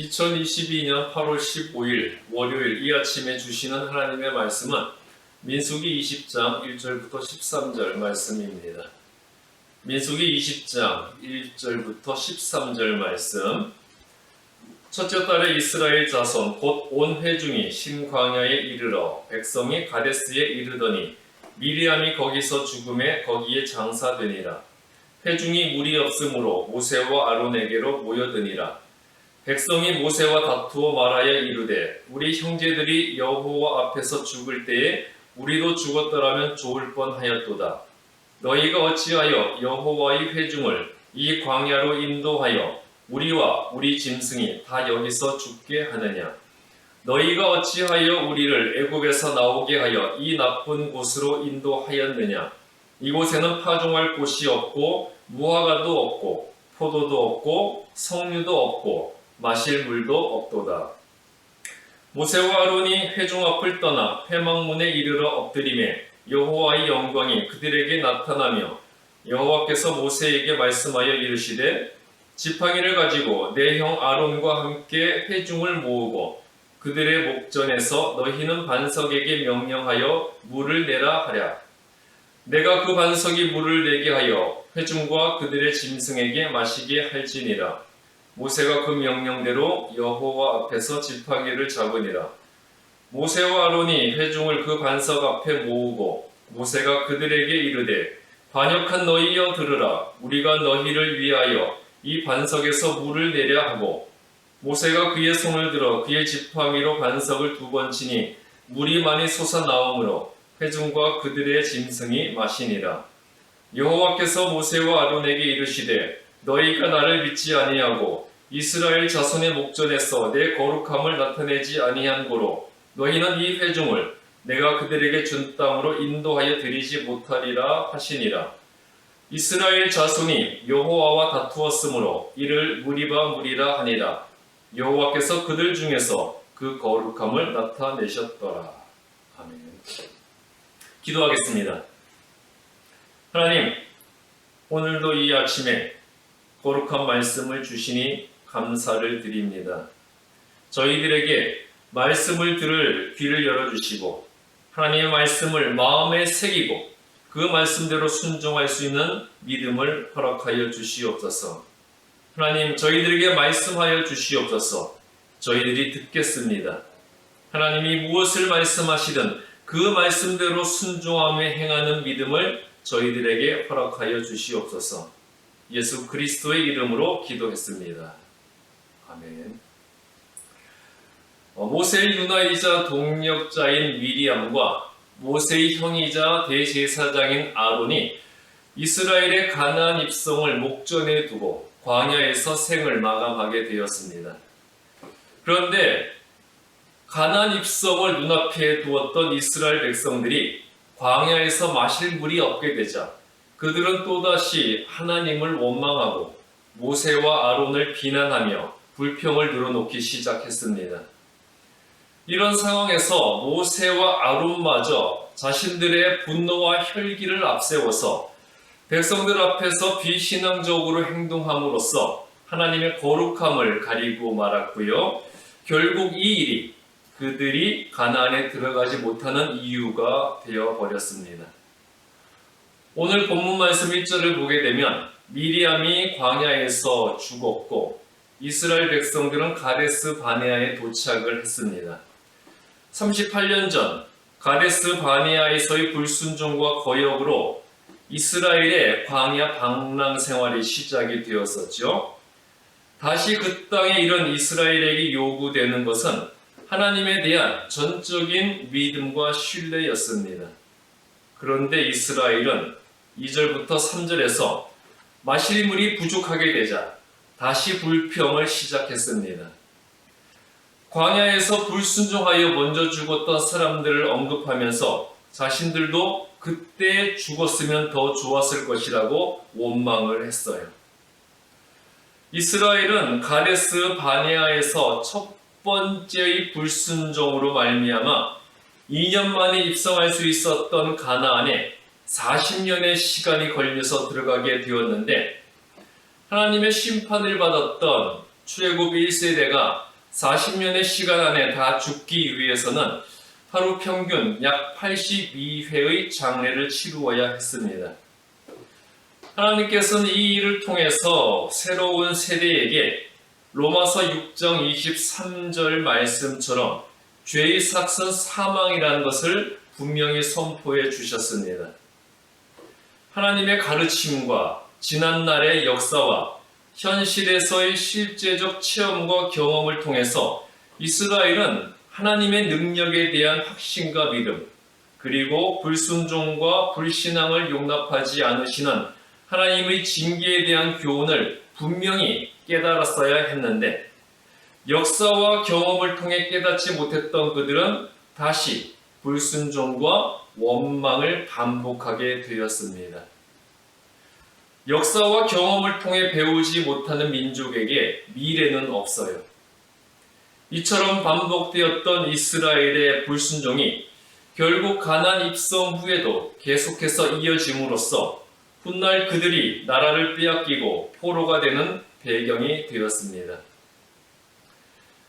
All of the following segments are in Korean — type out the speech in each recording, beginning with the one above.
2022년 8월 15일 월요일 이 아침에 주시는 하나님의 말씀은 민수기 20장 1절부터 13절 말씀입니다. 민수기 20장 1절부터 13절 말씀. 첫째 달에 이스라엘 자손 곧 온 회중이 신광야에 이르러 백성이 가데스에 이르더니 미리암이 거기서 죽음에 거기에 장사되니라. 회중이 물이 없으므로 모세와 아론에게로 모여드니라. 백성이 모세와 다투어 말하여 이르되 우리 형제들이 여호와 앞에서 죽을 때에 우리도 죽었더라면 좋을 뻔하였도다. 너희가 어찌하여 여호와의 회중을 이 광야로 인도하여 우리와 우리 짐승이 다 여기서 죽게 하느냐? 너희가 어찌하여 우리를 애굽에서 나오게 하여 이 나쁜 곳으로 인도하였느냐? 이곳에는 파종할 곳이 없고 무화과도 없고 포도도 없고 석류도 없고 마실 물도 없도다. 모세와 아론이 회중 앞을 떠나 회막문에 이르러 엎드리매 여호와의 영광이 그들에게 나타나며 여호와께서 모세에게 말씀하여 이르시되 지팡이를 가지고 내 형 아론과 함께 회중을 모으고 그들의 목전에서 너희는 반석에게 명령하여 물을 내라 하랴. 내가 그 반석이 물을 내게 하여 회중과 그들의 짐승에게 마시게 할지니라. 모세가 그 명령대로 여호와 앞에서 지팡이를 잡으니라. 모세와 아론이 회중을 그 반석 앞에 모으고 모세가 그들에게 이르되 반역한 너희여 들으라. 우리가 너희를 위하여 이 반석에서 물을 내려 하고 모세가 그의 손을 들어 그의 지팡이로 반석을 2번 치니 물이 많이 솟아나오므로 회중과 그들의 짐승이 마시니라. 여호와께서 모세와 아론에게 이르시되 너희가 나를 믿지 아니하고 이스라엘 자손의 목전에서 내 거룩함을 나타내지 아니한 고로 너희는 이 회중을 내가 그들에게 준 땅으로 인도하여 드리지 못하리라 하시니라. 이스라엘 자손이 여호와와 다투었으므로 이를 무리바 무리라 하니라. 여호와께서 그들 중에서 그 거룩함을 나타내셨더라. 아멘. 기도하겠습니다. 하나님, 오늘도 이 아침에 거룩한 말씀을 주시니 감사를 드립니다. 저희들에게 말씀을 들을 귀를 열어주시고 하나님의 말씀을 마음에 새기고 그 말씀대로 순종할 수 있는 믿음을 허락하여 주시옵소서. 하나님, 저희들에게 말씀하여 주시옵소서. 저희들이 듣겠습니다. 하나님이 무엇을 말씀하시든 그 말씀대로 순종하며 행하는 믿음을 저희들에게 허락하여 주시옵소서. 예수 그리스도의 이름으로 기도했습니다. 아멘. 모세의 누나이자 동력자인 미리암과 모세의 형이자 대제사장인 아론이 이스라엘의 가나안 입성을 목전에 두고 광야에서 생을 마감하게 되었습니다. 그런데 가나안 입성을 눈앞에 두었던 이스라엘 백성들이 광야에서 마실 물이 없게 되자 그들은 또다시 하나님을 원망하고 모세와 아론을 비난하며 불평을 늘어놓기 시작했습니다. 이런 상황에서 모세와 아론마저 자신들의 분노와 혈기를 앞세워서 백성들 앞에서 비신앙적으로 행동함으로써 하나님의 거룩함을 가리고 말았고요. 결국 이 일이 그들이 가나안에 들어가지 못하는 이유가 되어버렸습니다. 오늘 본문 말씀 1절을 보게 되면 미리암이 광야에서 죽었고 이스라엘 백성들은 가데스 바네아에 도착을 했습니다. 38년 전 가데스 바네아에서의 불순종과 거역으로 이스라엘의 광야 방랑 생활이 시작이 되었었죠. 다시 그 땅에 이런 이스라엘에게 요구되는 것은 하나님에 대한 전적인 믿음과 신뢰였습니다. 그런데 이스라엘은 2절부터 3절에서 마실 물이 부족하게 되자 다시 불평을 시작했습니다. 광야에서 불순종하여 먼저 죽었던 사람들을 언급하면서 자신들도 그때 죽었으면 더 좋았을 것이라고 원망을 했어요. 이스라엘은 가데스 바네아에서 첫 번째의 불순종으로 말미암아 2년 만에 입성할 수 있었던 가나안에 40년의 시간이 걸려서 들어가게 되었는데 하나님의 심판을 받았던 출애굽 1세대가 40년의 시간 안에 다 죽기 위해서는 하루 평균 약 82회의 장례를 치루어야 했습니다. 하나님께서는 이 일을 통해서 새로운 세대에게 로마서 6장 23절 말씀처럼 죄의 삭은 사망이라는 것을 분명히 선포해 주셨습니다. 하나님의 가르침과 지난날의 역사와 현실에서의 실제적 체험과 경험을 통해서 이스라엘은 하나님의 능력에 대한 확신과 믿음, 그리고 불순종과 불신앙을 용납하지 않으시는 하나님의 징계에 대한 교훈을 분명히 깨달았어야 했는데, 역사와 경험을 통해 깨닫지 못했던 그들은 다시 불순종과 원망을 반복하게 되었습니다. 역사와 경험을 통해 배우지 못하는 민족에게 미래는 없어요. 이처럼 반복되었던 이스라엘의 불순종이 결국 가나안 입성 후에도 계속해서 이어짐으로써 훗날 그들이 나라를 빼앗기고 포로가 되는 배경이 되었습니다.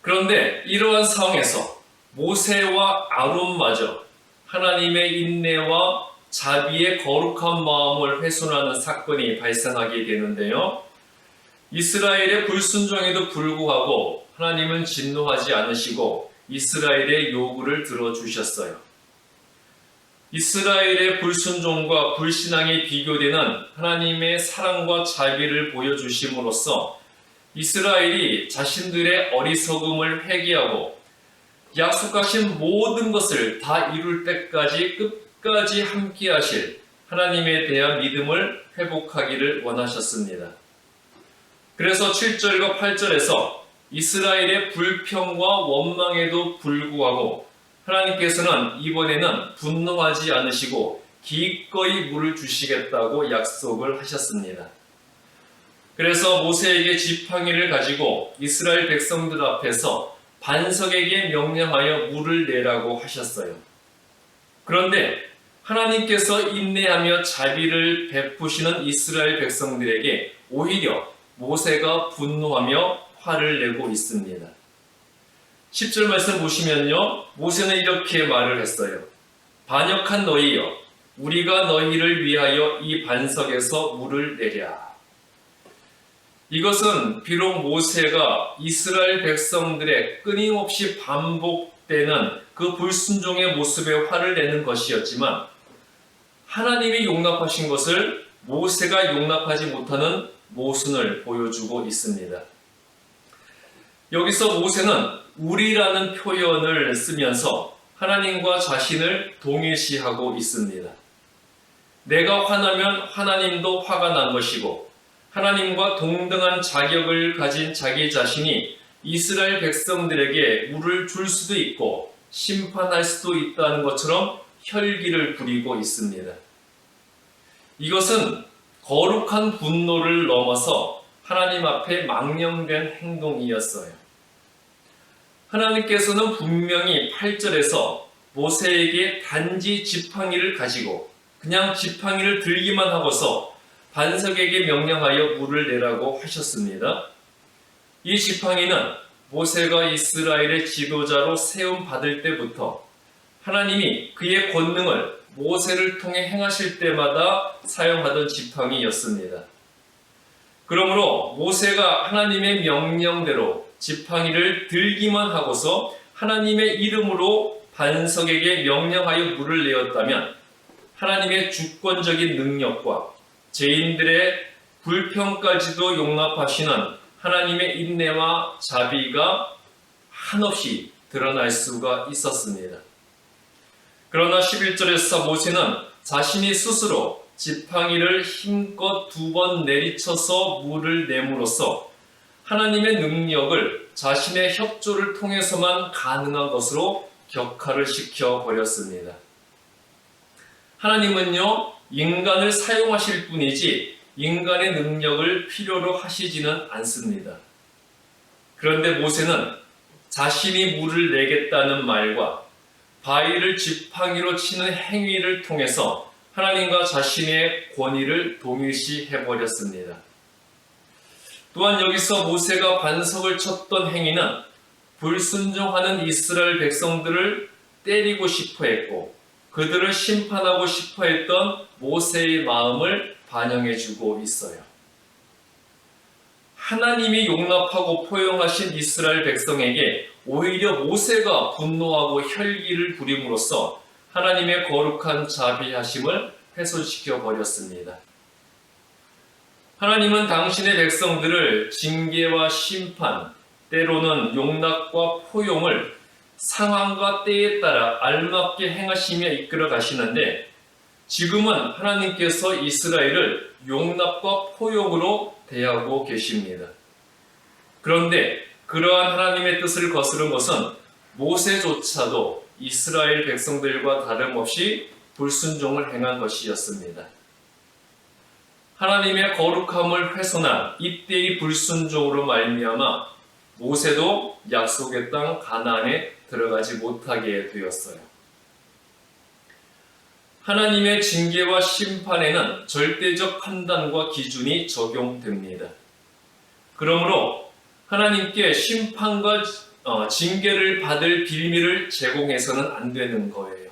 그런데 이러한 상황에서 모세와 아론마저 하나님의 인내와 자비의 거룩한 마음을 훼손하는 사건이 발생하게 되는데요. 이스라엘의 불순종에도 불구하고 하나님은 진노하지 않으시고 이스라엘의 요구를 들어주셨어요. 이스라엘의 불순종과 불신앙이 비교되는 하나님의 사랑과 자비를 보여주심으로써 이스라엘이 자신들의 어리석음을 회개하고 약속하신 모든 것을 다 이룰 때까지 끝까지 함께 하실 하나님에 대한 믿음을 회복하기를 원하셨습니다. 그래서 7절과 8절에서 이스라엘의 불평과 원망에도 불구하고 하나님께서는 이번에는 분노하지 않으시고 기꺼이 물을 주시겠다고 약속을 하셨습니다. 그래서 모세에게 지팡이를 가지고 이스라엘 백성들 앞에서 반석에게 명령하여 물을 내라고 하셨어요. 그런데 하나님께서 인내하며 자비를 베푸시는 이스라엘 백성들에게 오히려 모세가 분노하며 화를 내고 있습니다. 10절 말씀 보시면요, 모세는 이렇게 말을 했어요. 반역한 너희여, 우리가 너희를 위하여 이 반석에서 물을 내랴. 이것은 비록 모세가 이스라엘 백성들의 끊임없이 반복되는 그 불순종의 모습에 화를 내는 것이었지만, 하나님이 용납하신 것을 모세가 용납하지 못하는 모순을 보여주고 있습니다. 여기서 모세는 우리라는 표현을 쓰면서 하나님과 자신을 동일시하고 있습니다. 내가 화나면 하나님도 화가 난 것이고, 하나님과 동등한 자격을 가진 자기 자신이 이스라엘 백성들에게 물을 줄 수도 있고 심판할 수도 있다는 것처럼 혈기를 부리고 있습니다. 이것은 거룩한 분노를 넘어서 하나님 앞에 망령된 행동이었어요. 하나님께서는 분명히 8절에서 모세에게 단지 지팡이를 가지고 그냥 지팡이를 들기만 하고서 반석에게 명령하여 물을 내라고 하셨습니다. 이 지팡이는 모세가 이스라엘의 지도자로 세움 받을 때부터 하나님이 그의 권능을 모세를 통해 행하실 때마다 사용하던 지팡이였습니다. 그러므로 모세가 하나님의 명령대로 지팡이를 들기만 하고서 하나님의 이름으로 반석에게 명령하여 물을 내었다면 하나님의 주권적인 능력과 죄인들의 불평까지도 용납하시는 하나님의 인내와 자비가 한없이 드러날 수가 있었습니다. 그러나 11절에서 모세는 자신이 스스로 지팡이를 힘껏 2번 내리쳐서 물을 내므로써 하나님의 능력을 자신의 협조를 통해서만 가능한 것으로 격화를 시켜버렸습니다. 하나님은요, 인간을 사용하실 뿐이지 인간의 능력을 필요로 하시지는 않습니다. 그런데 모세는 자신이 물을 내겠다는 말과 바위를 지팡이로 치는 행위를 통해서 하나님과 자신의 권위를 동일시해버렸습니다. 또한 여기서 모세가 반석을 쳤던 행위는 불순종하는 이스라엘 백성들을 때리고 싶어 했고 그들을 심판하고 싶어 했던 모세의 마음을 반영해 주고 있어요. 하나님이 용납하고 포용하신 이스라엘 백성에게 오히려 모세가 분노하고 혈기를 부림으로써 하나님의 거룩한 자비하심을 훼손시켜 버렸습니다. 하나님은 당신의 백성들을 징계와 심판, 때로는 용납과 포용을 상황과 때에 따라 알맞게 행하시며 이끌어 가시는데 지금은 하나님께서 이스라엘을 용납과 포용으로 대하고 계십니다. 그런데 그러한 하나님의 뜻을 거스른 것은 모세조차도 이스라엘 백성들과 다름없이 불순종을 행한 것이었습니다. 하나님의 거룩함을 훼손한 이때의 불순종으로 말미암아 모세도 약속의 땅 가나안에 들어가지 못하게 되었어요. 하나님의 징계와 심판에는 절대적 판단과 기준이 적용됩니다. 그러므로 하나님께 심판과 징계를 받을 빌미를 제공해서는 안 되는 거예요.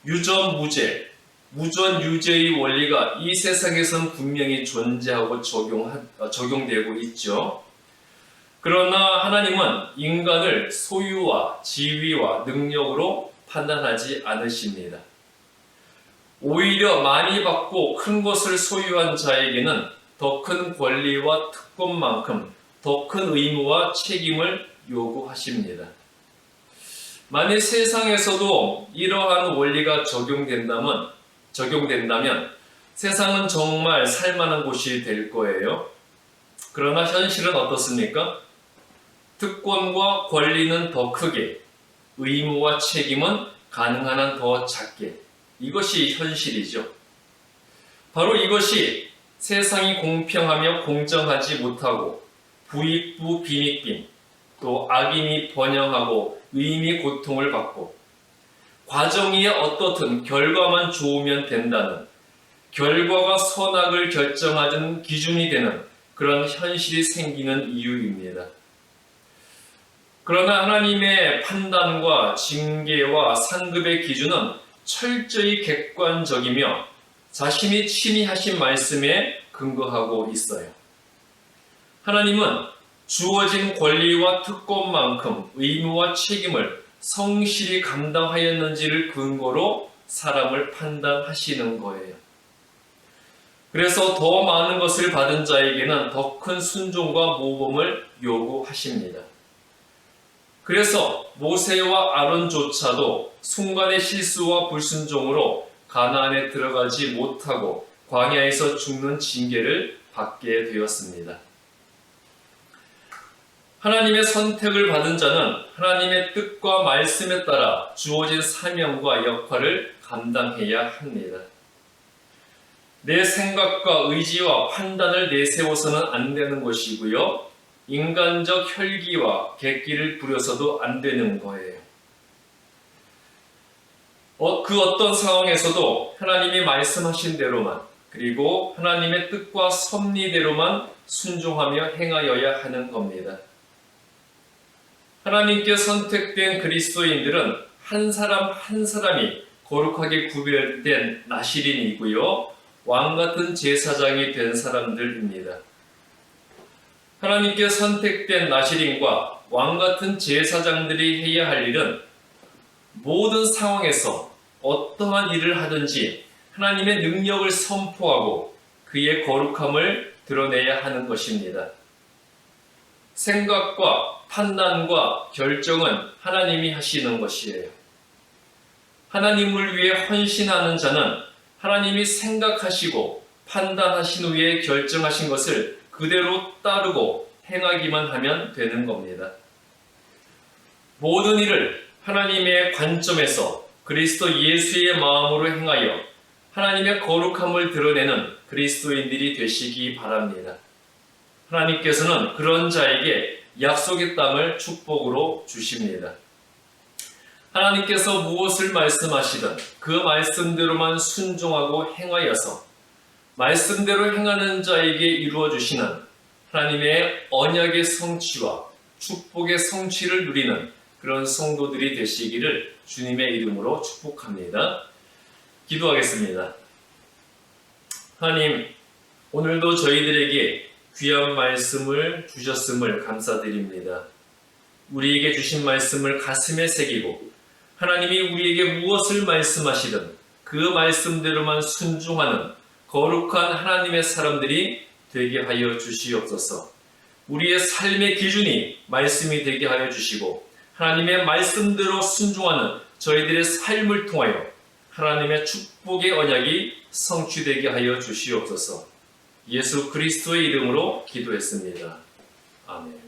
유전무죄, 무전유죄의 원리가 이 세상에선 분명히 존재하고 적용되고 있죠. 그러나 하나님은 인간을 소유와 지위와 능력으로 판단하지 않으십니다. 오히려 많이 받고 큰 것을 소유한 자에게는 더 큰 권리와 특권만큼 더 큰 의무와 책임을 요구하십니다. 만일 세상에서도 이러한 원리가 적용된다면 세상은 정말 살만한 곳이 될 거예요. 그러나 현실은 어떻습니까? 특권과 권리는 더 크게, 의무와 책임은 가능한 한 더 작게. 이것이 현실이죠. 바로 이것이 세상이 공평하며 공정하지 못하고 부익부 빈익빈, 또 악인이 번영하고 의인이 고통을 받고 과정이 어떻든 결과만 좋으면 된다는, 결과가 선악을 결정하는 기준이 되는 그런 현실이 생기는 이유입니다. 그러나 하나님의 판단과 징계와 상급의 기준은 철저히 객관적이며 자신이 친히 하신 말씀에 근거하고 있어요. 하나님은 주어진 권리와 특권만큼 의무와 책임을 성실히 감당하였는지를 근거로 사람을 판단하시는 거예요. 그래서 더 많은 것을 받은 자에게는 더 큰 순종과 모범을 요구하십니다. 그래서 모세와 아론조차도 순간의 실수와 불순종으로 가나안에 들어가지 못하고 광야에서 죽는 징계를 받게 되었습니다. 하나님의 선택을 받은 자는 하나님의 뜻과 말씀에 따라 주어진 사명과 역할을 감당해야 합니다. 내 생각과 의지와 판단을 내세워서는 안 되는 것이고요. 인간적 혈기와 객기를 부려서도 안 되는 거예요. 그 어떤 상황에서도 하나님이 말씀하신 대로만, 그리고 하나님의 뜻과 섭리대로만 순종하며 행하여야 하는 겁니다. 하나님께 선택된 그리스도인들은 한 사람 한 사람이 거룩하게 구별된 나실인이고요. 왕같은 제사장이 된 사람들입니다. 하나님께 선택된 나실인과 왕같은 제사장들이 해야 할 일은 모든 상황에서 어떠한 일을 하든지 하나님의 능력을 선포하고 그의 거룩함을 드러내야 하는 것입니다. 생각과 판단과 결정은 하나님이 하시는 것이에요. 하나님을 위해 헌신하는 자는 하나님이 생각하시고 판단하신 후에 결정하신 것을 그대로 따르고 행하기만 하면 되는 겁니다. 모든 일을 하나님의 관점에서 그리스도 예수의 마음으로 행하여 하나님의 거룩함을 드러내는 그리스도인들이 되시기 바랍니다. 하나님께서는 그런 자에게 약속의 땅을 축복으로 주십니다. 하나님께서 무엇을 말씀하시든 그 말씀대로만 순종하고 행하여서 말씀대로 행하는 자에게 이루어 주시는 하나님의 언약의 성취와 축복의 성취를 누리는 그런 성도들이 되시기를 주님의 이름으로 축복합니다. 기도하겠습니다. 하나님, 오늘도 저희들에게 귀한 말씀을 주셨음을 감사드립니다. 우리에게 주신 말씀을 가슴에 새기고 하나님이 우리에게 무엇을 말씀하시든 그 말씀대로만 순종하는 거룩한 하나님의 사람들이 되게 하여 주시옵소서. 우리의 삶의 기준이 말씀이 되게 하여 주시고 하나님의 말씀대로 순종하는 저희들의 삶을 통하여 하나님의 축복의 언약이 성취되게 하여 주시옵소서. 예수 그리스도의 이름으로 기도했습니다. 아멘.